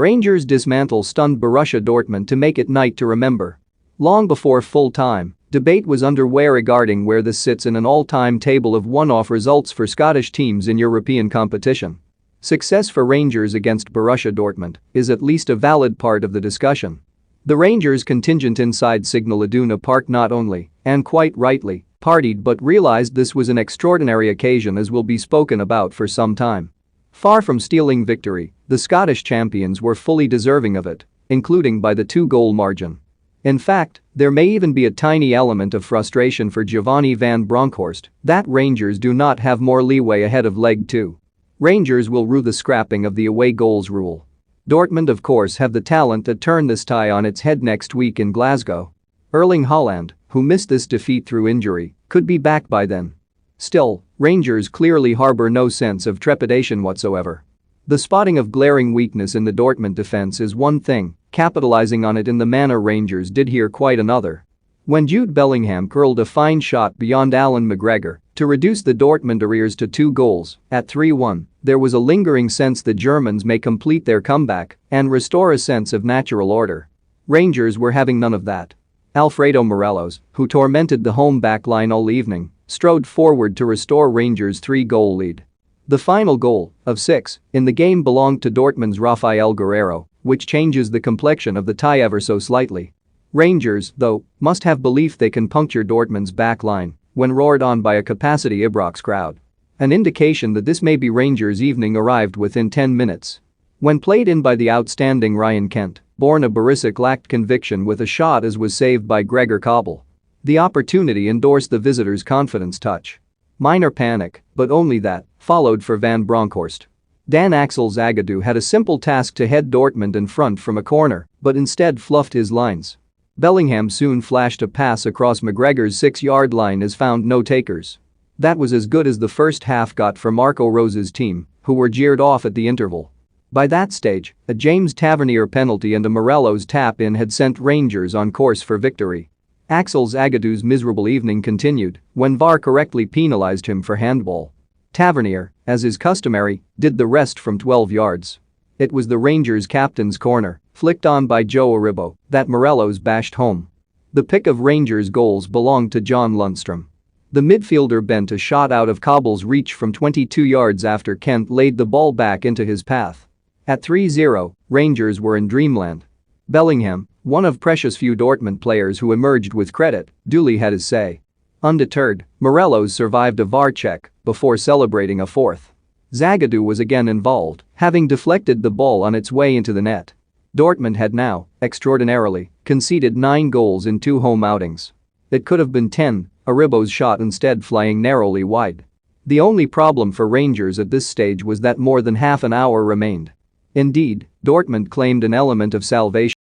Rangers dismantle stunned Borussia Dortmund to make it night to remember. Long before full-time, debate was underway regarding where this sits in an all-time table of one-off results for Scottish teams in European competition. Success for Rangers against Borussia Dortmund is at least a valid part of the discussion. The Rangers contingent inside Signal Iduna Park not only, and quite rightly, partied but realized this was an extraordinary occasion as will be spoken about for some time. Far from stealing victory, the Scottish champions were fully deserving of it, including by the 2-goal margin. In fact, there may even be a tiny element of frustration for Giovanni van Bronckhorst that Rangers do not have more leeway ahead of leg 2. Rangers will rue the scrapping of the away goals rule. Dortmund of course have the talent to turn this tie on its head next week in Glasgow. Erling Haaland, who missed this defeat through injury, could be back by then. Still, Rangers clearly harbor no sense of trepidation whatsoever. The spotting of glaring weakness in the Dortmund defense is one thing, capitalizing on it in the manner Rangers did here quite another. When Jude Bellingham curled a fine shot beyond Alan McGregor to reduce the Dortmund arrears to 2 goals at 3-1, there was a lingering sense the Germans may complete their comeback and restore a sense of natural order. Rangers were having none of that. Alfredo Morelos, who tormented the home back line all evening, strode forward to restore Rangers' 3-goal lead. The final goal, of 6, in the game belonged to Dortmund's Rafael Guerreiro, which changes the complexion of the tie ever so slightly. Rangers, though, must have belief they can puncture Dortmund's back line when roared on by a capacity Ibrox crowd. An indication that this may be Rangers' evening arrived within 10 minutes. When played in by the outstanding Ryan Kent, born of Borussia lacked conviction with a shot as was saved by Gregor Kobel. The opportunity endorsed the visitors' confidence touch. Minor panic, but only that, followed for Van Bronckhorst. Dan Axel Zagadou had a simple task to head Dortmund in front from a corner, but instead fluffed his lines. Bellingham soon flashed a pass across McGregor's 6-yard line as found no takers. That was as good as the first half got for Marco Rose's team, who were jeered off at the interval. By that stage, a James Tavernier penalty and a Morelos tap-in had sent Rangers on course for victory. Axel Zagadou's miserable evening continued when VAR correctly penalized him for handball. Tavernier, as is customary, did the rest from 12 yards. It was the Rangers' captain's corner, flicked on by Joe Aribo, that Morelos bashed home. The pick of Rangers' goals belonged to John Lundstrom. The midfielder bent a shot out of Kobel's reach from 22 yards after Kent laid the ball back into his path. At 3-0, Rangers were in dreamland. Bellingham, one of precious few Dortmund players who emerged with credit, duly had his say. Undeterred, Morelos survived a VAR check before celebrating a fourth. Zagadou was again involved, having deflected the ball on its way into the net. Dortmund had now, extraordinarily, conceded 9 goals in 2 home outings. It could have been 10, Aribo's shot instead flying narrowly wide. The only problem for Rangers at this stage was that more than half an hour remained. Indeed, Dortmund claimed an element of salvation.